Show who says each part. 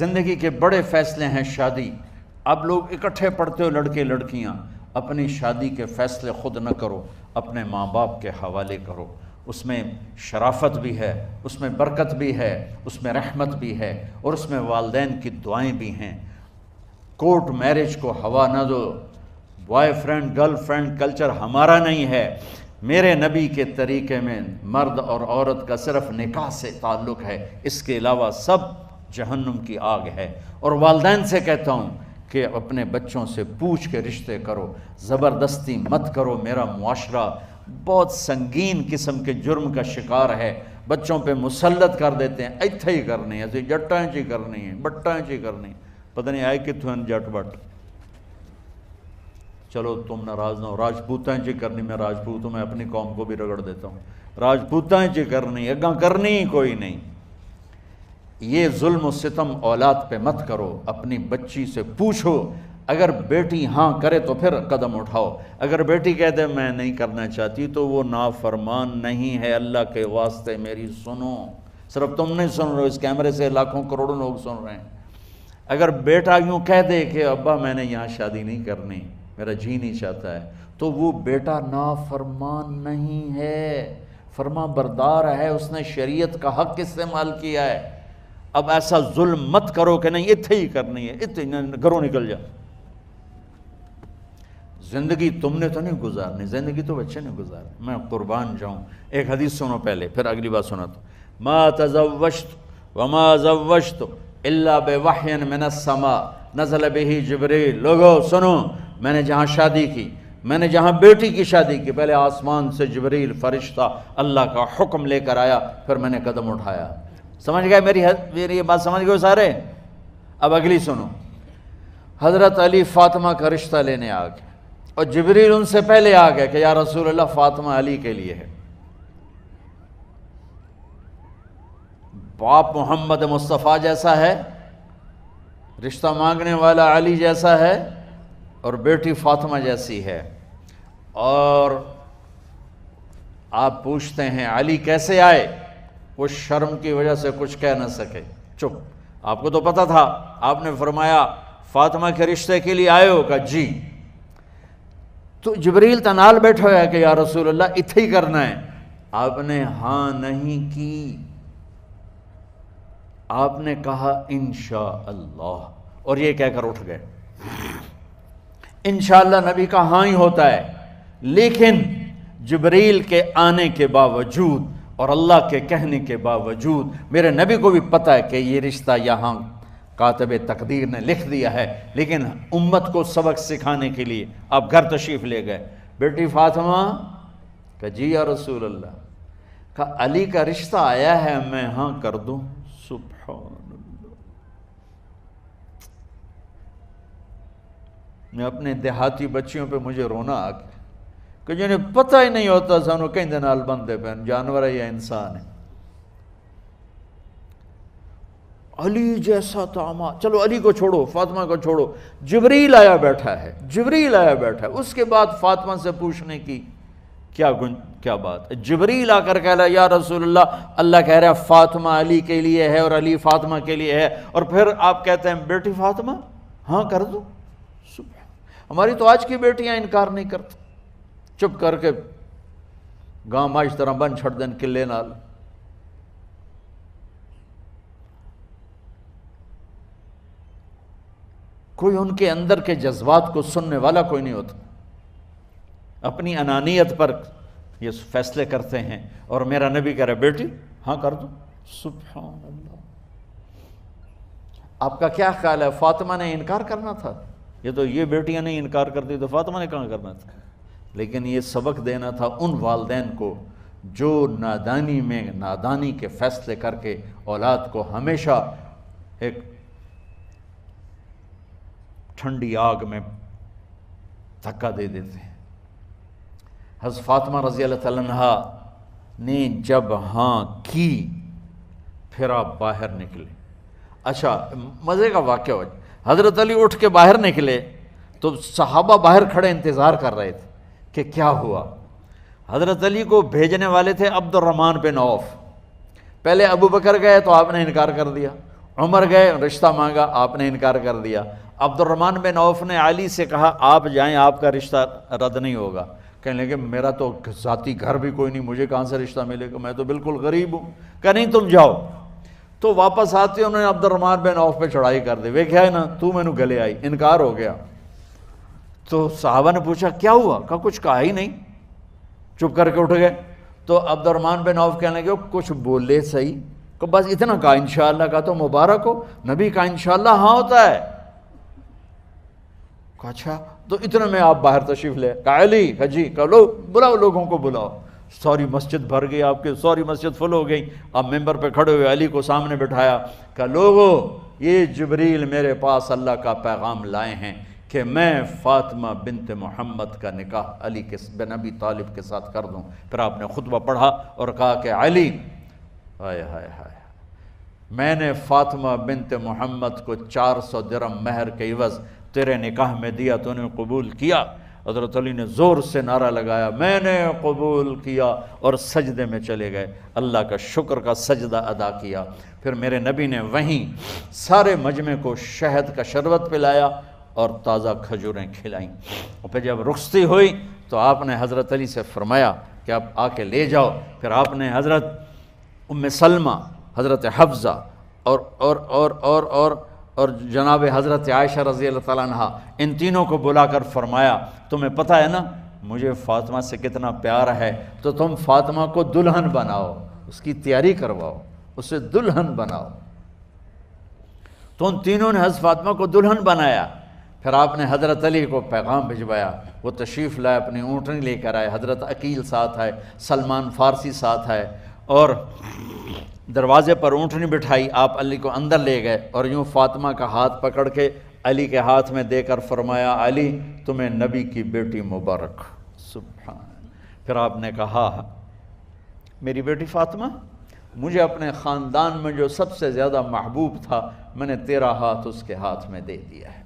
Speaker 1: زندگی کے بڑے فیصلے ہیں شادی. اب لوگ اکٹھے پڑھتے ہو لڑکے لڑکیاں، اپنی شادی کے فیصلے خود نہ کرو، اپنے ماں باپ کے حوالے کرو. اس میں شرافت بھی ہے، اس میں برکت بھی ہے، اس میں رحمت بھی ہے، اور اس میں والدین کی دعائیں بھی ہیں. کورٹ میرج کو ہوا نہ دو. Boyfriend girlfriend culture ہمارا نہیں ہے. میرے نبی کے طریقے میں مرد اور عورت کا صرف نکاح سے تعلق ہے، اس کے علاوہ سب جہنم کی آگ ہے. اور والدین سے کہتا ہوں کہ اپنے بچوں سے پوچھ کے رشتے کرو، زبردستی مت کرو. میرا معاشرہ بہت سنگین قسم کے جرم کا شکار ہے. بچوں پہ مسلط کر دیتے ہیں، ایتھے ہی کرنی ہے، ایسے جٹائیں چی کرنی ہے، بٹائیں چی کرنی ہے، پتہ نہیں آئے کتوں ہیں جٹ بٹ. چلو تم ناراض نہ ہو، راجپوتائیں چی کرنی، میں راجپوت ہوں، میں اپنی قوم کو بھی رگڑ دیتا ہوں. راجپوتائیں چی کرنی، اگاں کرنی ہی کوئی نہیں. یہ ظلم و ستم اولاد پہ مت کرو. اپنی بچی سے پوچھو، اگر بیٹی ہاں کرے تو پھر قدم اٹھاؤ. اگر بیٹی کہہ دے میں نہیں کرنا چاہتی تو وہ نافرمان نہیں ہے. اللہ کے واسطے میری سنو. صرف تم نہیں سن رہے ہو، اس کیمرے سے لاکھوں کروڑوں لوگ سن رہے ہیں. اگر بیٹا یوں کہہ دے کہ ابا میں نے یہاں شادی نہیں کرنی، میرا جی نہیں چاہتا ہے، تو وہ بیٹا نافرمان نہیں ہے، فرما بردار ہے. اس نے شریعت کا حق استعمال کیا ہے. اب ایسا ظلم مت کرو کہ نہیں اتھے ہی کرنی ہے، اتھے گھروں نکل جا. زندگی تم نے تو نہیں گزارنی، زندگی تو بچے نے گزارنی. میں قربان جاؤں. ایک حدیث سنو پہلے، پھر اگلی بات سناتا. ما تزوجت وما زوجت الا بوحی من السماء نزل به جبریل. لوگو سنو، میں نے جہاں شادی کی، میں نے جہاں بیٹی کی شادی کی، پہلے آسمان سے جبریل فرشتہ اللہ کا حکم لے کر آیا، پھر میں نے قدم اٹھایا. سمجھ گئے میری یہ بات؟ سمجھ گئے سارے؟ اب اگلی سنو. حضرت علی فاطمہ کا رشتہ لینے آ گئے، اور جبریل ان سے پہلے آ گئے کہ یا رسول اللہ فاطمہ علی کے لیے ہے. باپ محمد مصطفیٰ جیسا ہے، رشتہ مانگنے والا علی جیسا ہے، اور بیٹی فاطمہ جیسی ہے. اور آپ پوچھتے ہیں علی کیسے آئے؟ وہ شرم کی وجہ سے کچھ کہہ نہ سکے، چپ. آپ کو تو پتہ تھا. آپ نے فرمایا فاطمہ کے رشتے کے لیے آئے ہو؟ کہا جی. تو جبریل تنال بیٹھا ہوا ہے کہ یا رسول اللہ اتھے ہی کرنا ہے. آپ نے ہاں نہیں کی، آپ نے کہا انشاءاللہ، اور یہ کہہ کر اٹھ گئے. انشاءاللہ نبی کا ہاں ہی ہوتا ہے. لیکن جبریل کے آنے کے باوجود اور اللہ کے کہنے کے باوجود میرے نبی کو بھی پتہ ہے کہ یہ رشتہ یہاں کاتب تقدیر نے لکھ دیا ہے، لیکن امت کو سبق سکھانے کے لیے آپ گھر تشریف لے گئے. بیٹی فاطمہ کہ جی یا رسول اللہ. کہا علی کا رشتہ آیا ہے، میں ہاں کر دوں؟ سبحان اللہ. میں اپنے دیہاتی بچیوں پہ مجھے رونا آ گیا کہ جنہیں پتہ ہی نہیں ہوتا سانو کہیں نال بندے پہ جانور ہے یا انسان ہے. علی جیسا داماد، چلو علی کو چھوڑو، فاطمہ کو چھوڑو، جبریل آیا بیٹھا ہے، جبریل آیا بیٹھا ہے. اس کے بعد فاطمہ سے پوچھنے کی کیا بات؟ جبریل آ کر کہہ رہا یا رسول اللہ، اللہ کہہ رہا فاطمہ علی کے لیے ہے اور علی فاطمہ کے لیے ہے، اور پھر آپ کہتے ہیں بیٹی فاطمہ ہاں کر دو. ہماری تو آج کی بیٹیاں انکار نہیں کرتی، چپ کر کے گاں ماش طرح بن چھڑ دین کلے نال. کوئی ان کے اندر کے جذبات کو سننے والا کوئی نہیں ہوتا. اپنی انانیت پر یہ فیصلے کرتے ہیں، اور میرا نبی کہہ رہا بیٹی ہاں کر دو. سبحان اللہ. آپ کا کیا خیال ہے فاطمہ نے انکار کرنا تھا؟ یہ بیٹیاں نہیں انکار کرتی تو فاطمہ نے کہاں کرنا تھا؟ لیکن یہ سبق دینا تھا ان والدین کو جو نادانی میں نادانی کے فیصلے کر کے اولاد کو ہمیشہ ایک ٹھنڈی آگ میں دھکا دے دیتے ہیں. حضرت فاطمہ رضی اللہ تعالیٰ عنہا نے جب ہاں کی پھر آپ باہر نکلے. اچھا مزے کا واقعہ ہو، حضرت علی اٹھ کے باہر نکلے تو صحابہ باہر کھڑے انتظار کر رہے تھے کہ کیا ہوا. حضرت علی کو بھیجنے والے تھے عبد الرحمن بن عوف. پہلے ابو بکر گئے تو آپ نے انکار کر دیا، عمر گئے رشتہ مانگا، آپ نے انکار کر دیا۔ عبد الرحمن بن عوف نے علی سے کہا آپ جائیں، آپ کا رشتہ رد نہیں ہوگا۔ کہنے لگے میرا تو ذاتی گھر بھی کوئی نہیں، مجھے کہاں سے رشتہ ملے گا، میں تو بالکل غریب ہوں۔ کہا نہیں تم جاؤ۔ تو واپس آتے انہوں نے عبد الرحمن بن عوف پہ چڑھائی کر دی، ویکھیا ہے نا تو مینوں گلے آئی، انکار ہو گیا۔ تو صحابہ نے پوچھا کیا ہوا؟ کہا کچھ کہا ہی نہیں، چپ کر کے اٹھ گئے۔ تو عبد الرحمن بن عوف کہنے لگے کچھ بولے صحیح، کہ بس اتنا کہا انشاءاللہ، کہا تو مبارک ہو، نبی کا انشاءاللہ ہاں ہوتا ہے۔ کہا اچھا، تو اتنے میں آپ باہر تشریف لے۔ کہا علی، کہا جی، کہا لو بلاؤ، لوگوں کو بلاؤ۔ ساری مسجد بھر گئی، آپ کے ساری مسجد فل ہو گئی۔ آپ ممبر پہ کھڑے ہوئے علی کو سامنے بٹھایا، کہا لوگو یہ جبریل میرے پاس اللہ کا پیغام لائے ہیں کہ میں فاطمہ بنت محمد کا نکاح علی بن ابی طالب کے ساتھ کر دوں۔ پھر آپ نے خطبہ پڑھا اور کہا کہ علی، ہائے ہائے ہائے، میں نے فاطمہ بنت محمد کو 400 درہم مہر کے عوض تیرے نکاح میں دیا، تو نے قبول کیا؟ حضرت علی نے زور سے نعرہ لگایا میں نے قبول کیا، اور سجدے میں چلے گئے، اللہ کا شکر کا سجدہ ادا کیا۔ پھر میرے نبی نے وہیں سارے مجمع کو شہد کا شربت پلایا اور تازہ کھجوریں کھلائیں۔ اور پھر جب رخصتی ہوئی تو آپ نے حضرت علی سے فرمایا کہ آپ آ کے لے جاؤ۔ پھر آپ نے حضرت ام سلمہ، حضرت حفصہ اور جناب حضرت عائشہ رضی اللہ تعالیٰ عنہ، ان تینوں کو بلا کر فرمایا تمہیں پتہ ہے نا مجھے فاطمہ سے کتنا پیار ہے، تو تم فاطمہ کو دلہن بناؤ، اس کی تیاری کرواؤ، اسے دلہن بناؤ۔ تو ان تینوں نے حضرت فاطمہ کو دلہن بنایا۔ پھر آپ نے حضرت علی کو پیغام بھجوایا، وہ تشریف لائے، اپنی اونٹنی لے کر آئے، حضرت عقیل ساتھ ہے، سلمان فارسی ساتھ ہے، اور دروازے پر اونٹنی بٹھائی، آپ علی کو اندر لے گئے اور یوں فاطمہ کا ہاتھ پکڑ کے علی کے ہاتھ میں دے کر فرمایا علی تمہیں نبی کی بیٹی مبارک۔ سبحان۔ پھر آپ نے کہا میری بیٹی فاطمہ، مجھے اپنے خاندان میں جو سب سے زیادہ محبوب تھا میں نے تیرا ہاتھ اس کے ہاتھ میں دے دیا ہے۔